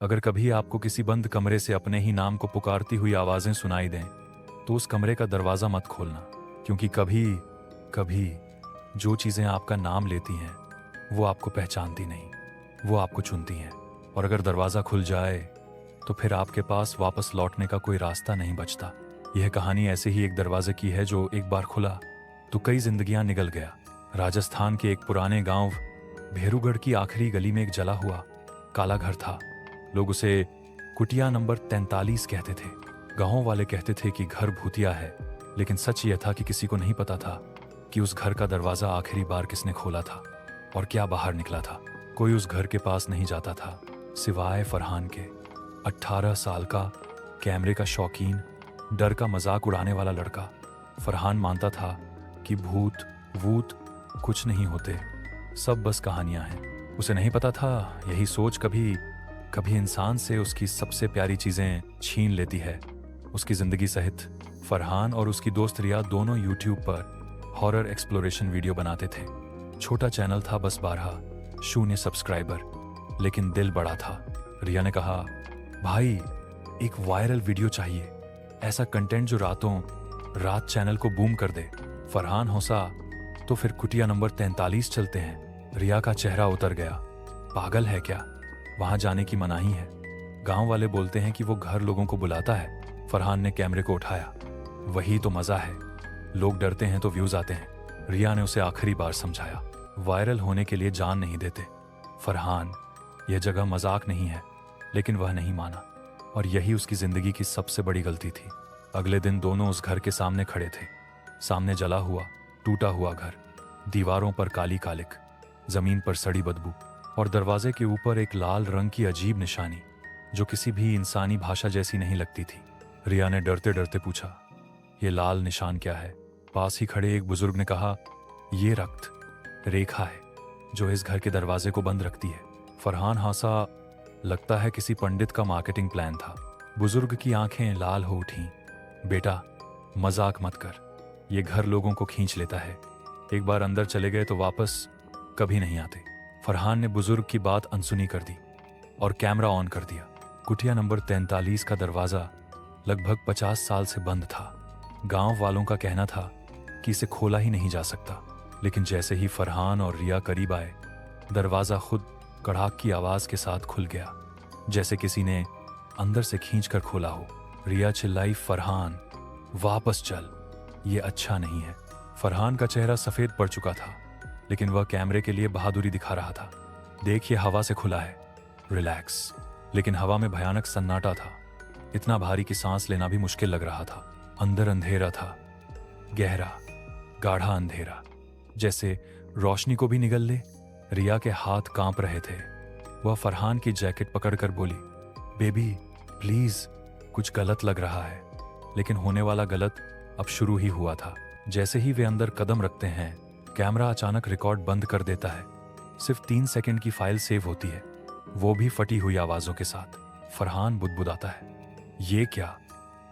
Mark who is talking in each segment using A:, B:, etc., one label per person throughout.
A: अगर कभी आपको किसी बंद कमरे से अपने ही नाम को पुकारती हुई आवाजें सुनाई दें, तो उस कमरे का दरवाज़ा मत खोलना, क्योंकि कभी कभी जो चीज़ें आपका नाम लेती हैं वो आपको पहचानती नहीं, वो आपको चुनती हैं। और अगर दरवाज़ा खुल जाए तो फिर आपके पास वापस लौटने का कोई रास्ता नहीं बचता। यह कहानी ऐसे ही एक दरवाजे की है जो एक बार खुला तो कई जिंदगियां निगल गया। राजस्थान के एक पुराने गांव भेरूगढ़ की आखिरी गली में एक जला हुआ काला घर था। लोग उसे कुटिया नंबर 43 कहते थे। गांव वाले कहते थे कि घर भूतिया है, लेकिन सच यह था कि किसी को नहीं पता था कि उस घर का दरवाजा आखिरी बार किसने खोला था और क्या बाहर निकला था। कोई उस घर के पास नहीं जाता था सिवाय फरहान के, 18 साल का, कैमरे का शौकीन, डर का मजाक उड़ाने वाला लड़का। फरहान मानता था कि भूत वूत कुछ नहीं होते, सब बस कहानियां हैं। उसे नहीं पता था यही सोच कभी कभी इंसान से उसकी सबसे प्यारी चीजें छीन लेती है। उसकी जिंदगी सहित फरहान और उसकी दोस्त रिया दोनों यूट्यूब पर हॉरर एक्सप्लोरेशन वीडियो बनाते थे। छोटा चैनल था, बस 12 सब्सक्राइबर, लेकिन दिल बड़ा था। रिया ने कहा, भाई एक वायरल वीडियो चाहिए, ऐसा कंटेंट जो रातों रात चैनल को बूम कर दे। फरहान हंसा, तो फिर कुटिया नंबर 43 चलते हैं। रिया का चेहरा उतर गया। पागल है क्या, वहां जाने की मनाही है। गांव वाले बोलते हैं कि वो घर लोगों को बुलाता है। फरहान ने कैमरे को उठाया। वही तो मजा है, लोग डरते हैं तो व्यूज आते हैं। रिया ने उसे आखिरी बार समझाया, वायरल होने के लिए जान नहीं देते। फरहान, यह जगह मजाक नहीं है। लेकिन वह नहीं माना, और यही उसकी जिंदगी की सबसे बड़ी गलती थी। अगले दिन दोनों उस घर के सामने खड़े थे। सामने जला हुआ टूटा हुआ घर, दीवारों पर काली कालिक, जमीन पर सड़ी बदबू, और दरवाजे के ऊपर एक लाल रंग की अजीब निशानी जो किसी भी इंसानी भाषा जैसी नहीं लगती थी। रिया ने डरते डरते पूछा, ये लाल निशान क्या है? पास ही खड़े एक बुजुर्ग ने कहा, ये रक्त रेखा है जो इस घर के दरवाजे को बंद रखती है। फरहान हंसा, लगता है किसी पंडित का मार्केटिंग प्लान था। बुजुर्ग की आंखें लाल हो उठीं। बेटा, मजाक मत कर, ये घर लोगों को खींच लेता है। एक बार अंदर चले गए तो वापस कभी नहीं आते। फरहान ने बुजुर्ग की बात अनसुनी कर दी और कैमरा ऑन कर दिया। कुटिया नंबर 43 का दरवाजा लगभग 50 साल से बंद था। गांव वालों का कहना था कि इसे खोला ही नहीं जा सकता। लेकिन जैसे ही फरहान और रिया करीब आए, दरवाजा खुद कड़ाक की आवाज के साथ खुल गया, जैसे किसी ने अंदर से खींचकर खोला हो। रिया चिल्लाई, फरहान वापस चल, ये अच्छा नहीं है। फरहान का चेहरा सफेद पड़ चुका था, लेकिन वह कैमरे के लिए बहादुरी दिखा रहा था। देखिए, हवा से खुला है, रिलैक्स। लेकिन हवा में भयानक सन्नाटा था, इतना भारी कि सांस लेना भी मुश्किल लग रहा था। अंदर अंधेरा था, गहरा गाढ़ा अंधेरा, जैसे रोशनी को भी निगल ले। रिया के हाथ कांप रहे थे। वह फरहान की जैकेट पकड़कर बोली, बेबी प्लीज, कुछ गलत लग रहा है। लेकिन होने वाला गलत अब शुरू ही हुआ था। जैसे ही वे अंदर कदम रखते हैं, कैमरा अचानक रिकॉर्ड बंद कर देता है। सिर्फ 3 सेकंड की फाइल सेव होती है, वो भी फटी हुई आवाजों के साथ। फरहान बुदबुदाता है, ये क्या?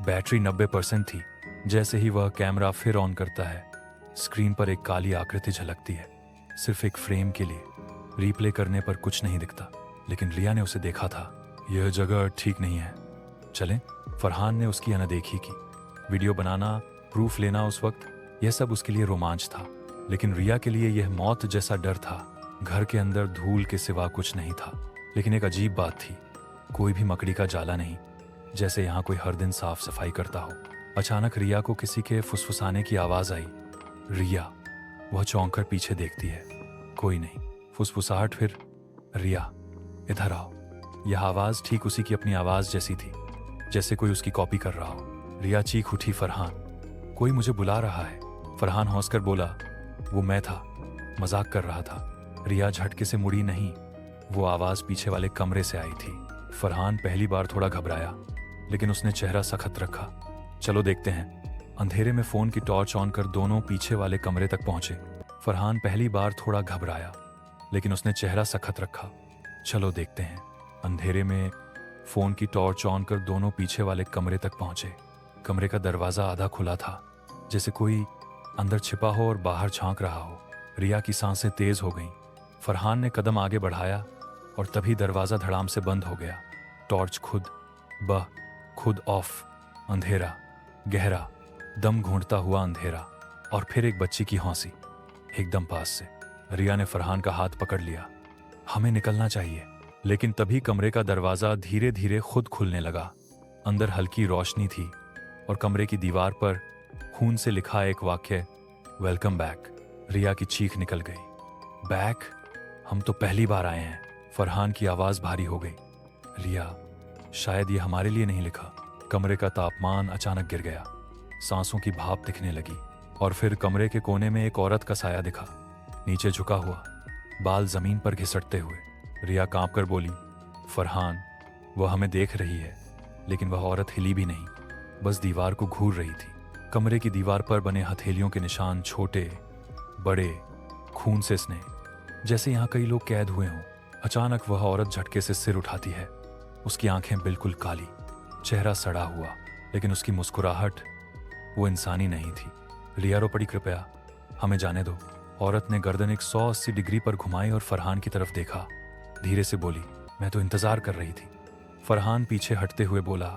A: बैटरी 90% थी। जैसे ही वह कैमरा फिर ऑन करता है, स्क्रीन पर एक काली आकृति झलकती है, सिर्फ एक फ्रेम के लिए। रिप्ले करने पर कुछ नहीं दिखता, लेकिन रिया ने उसे देखा था। यह जगह ठीक नहीं है, चलें? फरहान ने उसकी अनदेखी की। वीडियो बनाना, प्रूफ लेना, उस वक्त यह सब उसके लिए रोमांच था, लेकिन रिया के लिए यह मौत जैसा डर था। घर के अंदर धूल के सिवा कुछ नहीं था, लेकिन एक अजीब बात थी, कोई भी मकड़ी का जाला नहीं, जैसे यहाँ कोई हर दिन साफ सफाई करता हो। अचानक रिया को किसी के फुसफुसाने की आवाज आई। रिया, वह चौंक कर पीछे देखती है, कोई नहीं। फुसफुसाहट फिर, रिया इधर आओ। यह आवाज ठीक उसी की अपनी आवाज जैसी थी, जैसे कोई उसकी कॉपी कर रहा हो। रिया चीख उठी, फरहान, कोई मुझे बुला रहा है। फरहान हंसकर बोला, वो मैं था, मजाक कर रहा था। रिया झटके से मुड़ी नहीं, वो आवाज पीछे वाले कमरे से आई थी। फरहान पहली बार थोड़ा घबराया, लेकिन उसने चेहरा सख्त रखा। चलो देखते हैं। अंधेरे में फोन की टॉर्च ऑन कर दोनों पीछे वाले कमरे तक पहुंचे। फरहान पहली बार थोड़ा घबराया, लेकिन उसने चेहरा सख्त रखा। चलो देखते हैं। अंधेरे में फोन की टॉर्च ऑन कर दोनों पीछे वाले कमरे तक पहुंचे। कमरे का दरवाजा आधा खुला था, जैसे कोई अंदर छिपा हो और बाहर झांक रहा हो। रिया की सांसें तेज हो गईं। फरहान ने कदम आगे बढ़ाया और तभी दरवाजा धड़ाम से बंद हो गया। टॉर्च खुद ऑफ। अंधेरा, गहरा, दम घूंटता हुआ अंधेरा, और फिर एक बच्ची की हौंसी एकदम पास से। रिया ने फरहान का हाथ पकड़ लिया। हमें निकलना चाहिए। लेकिन तभी कमरे का दरवाजा धीरे धीरे खुद खुलने लगा। अंदर हल्की रोशनी थी और कमरे की दीवार पर खून से लिखा एक वाक्य, वेलकम बैक। रिया की चीख निकल गई। बैक? हम तो पहली बार आए हैं। फरहान की आवाज भारी हो गई। रिया, शायद ये हमारे लिए नहीं लिखा। कमरे का तापमान अचानक गिर गया। सांसों की भाप दिखने लगी और फिर कमरे के कोने में एक औरत का साया दिखा, नीचे झुका हुआ, बाल जमीन पर घिसटते हुए। रिया कांप कर बोली, फरहान। वह हमें देख रही है, लेकिन वह औरत हिली भी नहीं, बस दीवार को घूर रही थी। कमरे की दीवार पर बने हथेलियों के निशान छोटे बड़े, खून से स्ने, जैसे यहाँ कई लोग कैद हुए हों। अचानक वह औरत झटके से सिर उठाती है। उसकी आंखें बिल्कुल काली, चेहरा सड़ा हुआ, लेकिन उसकी मुस्कुराहट वो इंसानी नहीं थी। रिया रो पड़ी, कृपया हमें जाने दो। औरत ने गर्दन 180 डिग्री पर घुमाई और फरहान की तरफ देखा। धीरे से बोली, मैं तो इंतजार कर रही थी। फरहान पीछे हटते हुए बोला,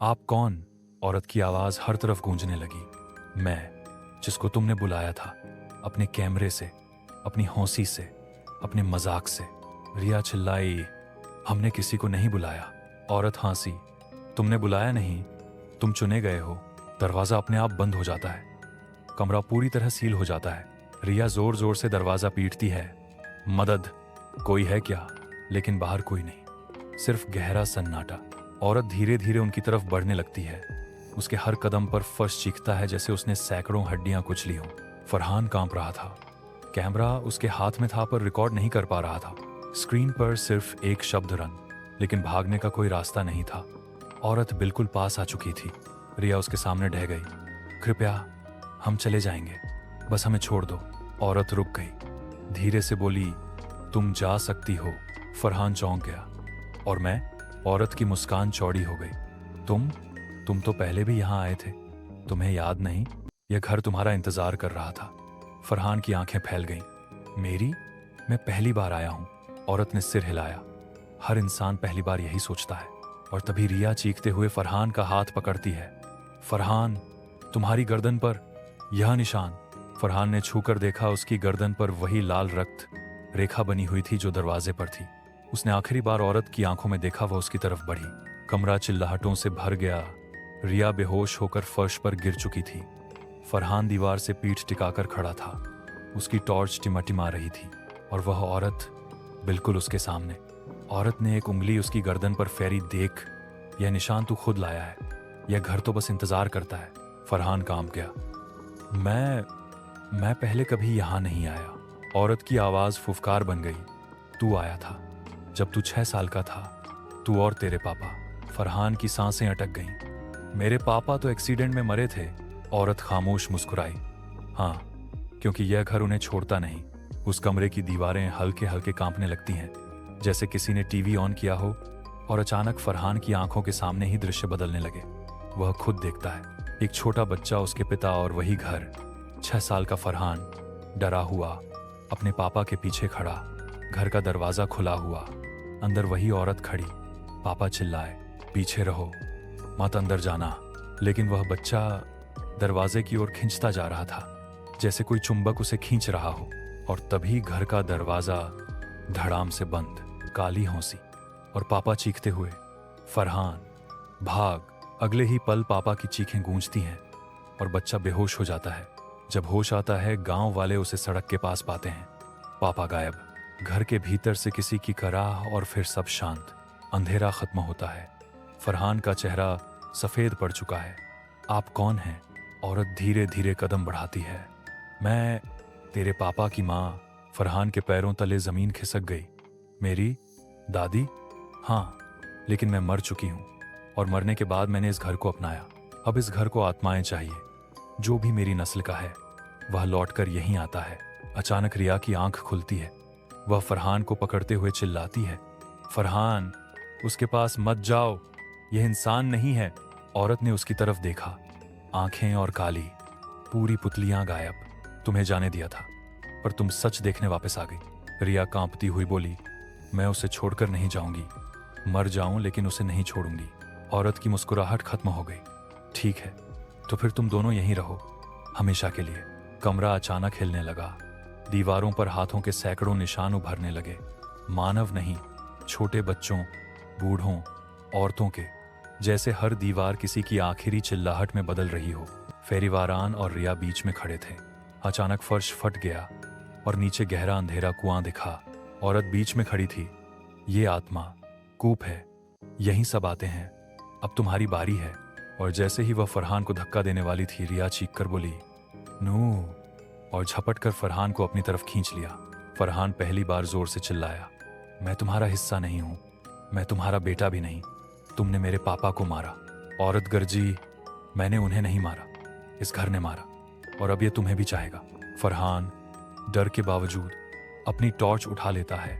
A: आप कौन? औरत की आवाज हर तरफ गूंजने लगी। मैं, जिसको तुमने बुलाया था, अपने कैमरे से, अपनी हौंसी से, अपने मजाक से। रिया चिल्लाई, हमने किसी को नहीं बुलाया। औरत हंसी, तुमने बुलाया नहीं, तुम चुने गए हो। दरवाजा अपने आप बंद हो जाता है। कमरा पूरी तरह सील हो जाता है। रिया जोर जोर से दरवाजा पीटती है। मदद, कोई है क्या? लेकिन बाहर कोई नहीं, सिर्फ गहरा सन्नाटा। औरत धीरे धीरे उनकी तरफ बढ़ने लगती है। उसके हर कदम पर फर्श चीखता है जैसे उसने सैकड़ों हड्डियां कुचली हों। फरहान कांप रहा था। कैमरा उसके हाथ में था पर रिकॉर्ड नहीं कर पा रहा था। स्क्रीन पर सिर्फ एक शब्द, रन, लेकिन भागने का कोई रास्ता नहीं था। औरत बिल्कुल पास आ चुकी थी। रिया उसके सामने ढह गई। कृपया, हम चले जाएंगे, बस हमें छोड़ दो। औरत रुक गई, धीरे से बोली, तुम जा सकती हो। फरहान चौंक गया। और मैं? औरत की मुस्कान चौड़ी हो गई। तुम तो पहले भी यहां आए थे, तुम्हें याद नहीं? यह घर तुम्हारा इंतजार कर रहा था। फरहान की आंखें फैल गईं। मेरी? मैं पहली बार आया हूं। औरत ने सिर हिलाया। हर इंसान पहली बार यही सोचता है। और तभी रिया चीखते हुए फरहान का हाथ पकड़ती है। फरहान, तुम्हारी गर्दन पर यह निशान। फरहान ने छूकर देखा। उसकी गर्दन पर वही लाल रक्त रेखा बनी हुई थी जो दरवाजे पर थी। उसने आखिरी बार औरत की आंखों में देखा। वह उसकी तरफ बढ़ी। कमरा चिल्लाहटों से भर गया। रिया बेहोश होकर फर्श पर गिर चुकी थी। फरहान दीवार से पीठ टिकाकर खड़ा था। उसकी टॉर्च टिमटिमा रही थी और वह औरत बिल्कुल उसके सामने। औरत ने एक उंगली उसकी गर्दन पर फेरी, देख, यह निशान तू खुद लाया है। यह घर तो बस इंतजार करता है। फरहान कांप गया। मैं पहले कभी यहां नहीं आया। औरत की आवाज फुफकार बन गई। तू आया था जब तू 6 साल का था, तू और तेरे पापा। फरहान की सांसें अटक गईं। मेरे पापा तो एक्सीडेंट में मरे थे। औरत खामोश मुस्कुराई। हाँ, क्योंकि यह घर उन्हें छोड़ता नहीं। उस कमरे की दीवारें हल्के हल्के कांपने लगती हैं, जैसे किसी ने टीवी ऑन किया हो। और अचानक फरहान की आंखों के सामने ही दृश्य बदलने लगे। वह खुद देखता है, एक छोटा बच्चा, उसके पिता और वही घर। 6 साल का फरहान डरा हुआ अपने पापा के पीछे खड़ा। घर का दरवाजा खुला हुआ, अंदर वही औरत खड़ी। पापा चिल्लाए, पीछे रहो, मत अंदर जाना। लेकिन वह बच्चा दरवाजे की ओर खींचता जा रहा था, जैसे कोई चुंबक उसे खींच रहा हो। और तभी घर का दरवाजा धड़ाम से बंद। काली हौंसी और पापा चीखते हुए, फरहान भाग। अगले ही पल पापा की चीखें गूंजती हैं और बच्चा बेहोश हो जाता है। जब होश आता है, गांव वाले उसे सड़क के पास पाते हैं। पापा गायब। घर के भीतर से किसी की कराह और फिर सब शांत। अंधेरा खत्म होता है। फरहान का चेहरा सफेद पड़ चुका है। आप कौन हैं? औरत धीरे धीरे कदम बढ़ाती है। मैं तेरे पापा की माँ। फरहान के पैरों तले जमीन खिसक गई। मेरी दादी? हाँ, लेकिन मैं मर चुकी हूँ और मरने के बाद मैंने इस घर को अपनाया। अब इस घर को आत्माएं चाहिए। जो भी मेरी नस्ल का है वह लौटकर यहीं आता है। अचानक रिया की आंख खुलती है। वह फरहान को पकड़ते हुए चिल्लाती है, फरहान, उसके पास मत जाओ, यह इंसान नहीं है। औरत ने उसकी तरफ देखा, आंखें और काली, पूरी पुतलियां गायब। तुम्हें जाने दिया था, पर तुम सच देखने वापस आ गई। रिया कांपती हुई बोली, मैं उसे छोड़कर नहीं जाऊंगी। मर जाऊं लेकिन उसे नहीं छोड़ूंगी। औरत की मुस्कुराहट खत्म हो गई। ठीक है, तो फिर तुम दोनों यहीं रहो, हमेशा के लिए। कमरा अचानक हिलने लगा। दीवारों पर हाथों के सैकड़ों निशान उभरने लगे। मानव नहीं, छोटे बच्चों, बूढ़ों, औरतों के, जैसे हर दीवार किसी की आखिरी चिल्लाहट में बदल रही हो। फेरीवारान और रिया बीच में खड़े थे। अचानक फर्श फट गया और नीचे गहरा अंधेरा कुआं दिखा। औरत बीच में खड़ी थी। ये आत्मा, कूप है, यहीं सब आते हैं, अब तुम्हारी बारी है। और जैसे ही वह फरहान को धक्का देने वाली थी, रिया चीख कर बोली, नू, और झपट कर फरहान को अपनी तरफ खींच लिया। फरहान पहली बार जोर से चिल्लाया, मैं तुम्हारा हिस्सा नहीं हूं, मैं तुम्हारा बेटा भी नहीं, तुमने मेरे पापा को मारा। औरत गरजी, मैंने उन्हें नहीं मारा, इस घर ने मारा, और अब ये तुम्हें भी चाहेगा। फरहान डर के बावजूद अपनी टॉर्च उठा लेता है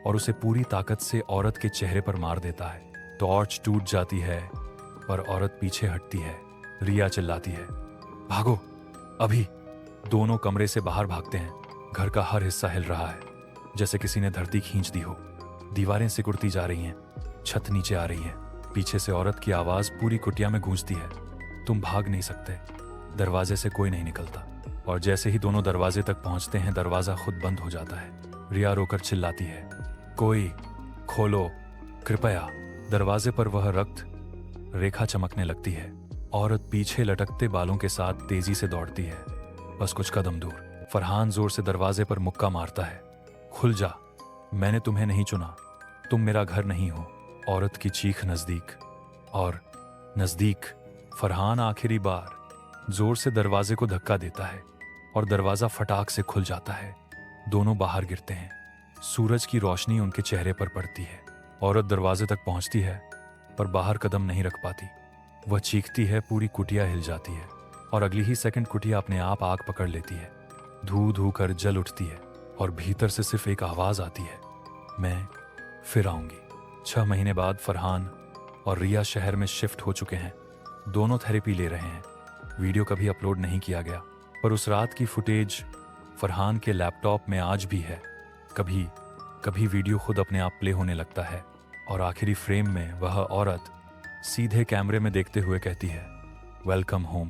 A: और उसे पूरी ताकत से औरत के चेहरे पर मार देता है। टॉर्च टूट जाती है पर औरत पीछे हटती है। रिया चिल्लाती है, भागो अभी। दोनों कमरे से बाहर भागते हैं। घर का हर हिस्सा हिल रहा है, जैसे किसी ने धरती खींच दी हो। दीवारें सिकुड़ती जा रही हैं, छत नीचे आ रही है। पीछे से औरत की आवाज पूरी कुटिया में गूंजती है, तुम भाग नहीं सकते, दरवाजे से कोई नहीं निकलता। और जैसे ही दोनों दरवाजे तक पहुंचते हैं, दरवाजा खुद बंद हो जाता है। रिया रोकर चिल्लाती है, कोई खोलो कृपया। दरवाजे पर वह रक्त रेखा चमकने लगती है। औरत पीछे लटकते बालों के साथ तेजी से दौड़ती है। बस कुछ कदम दूर फरहान जोर से दरवाजे पर मुक्का मारता है, खुल जा, मैंने तुम्हें नहीं चुना, तुम मेरा घर नहीं हो। औरत की चीख नजदीक और नजदीक। फरहान आखिरी बार जोर से दरवाजे को धक्का देता है और दरवाजा फटाक से खुल जाता है। दोनों बाहर गिरते हैं। सूरज की रोशनी उनके चेहरे पर पड़ती है। औरत दरवाजे तक पहुंचती है पर बाहर कदम नहीं रख पाती। वह चीखती है, पूरी कुटिया हिल जाती है और अगली ही सेकंड कुटिया अपने आप आग पकड़ लेती है। धू धू कर जल उठती है और भीतर से सिर्फ एक आवाज आती है, मैं फिर आऊंगी। 6 महीने बाद फरहान और रिया शहर में शिफ्ट हो चुके हैं। दोनों थेरेपी ले रहे हैं। वीडियो कभी अपलोड नहीं किया गया, पर उस रात की फुटेज फरहान के लैपटॉप में आज भी है। कभी कभी वीडियो खुद अपने आप प्ले होने लगता है और आखिरी फ्रेम में वह औरत सीधे कैमरे में देखते हुए कहती है, वेलकम होम।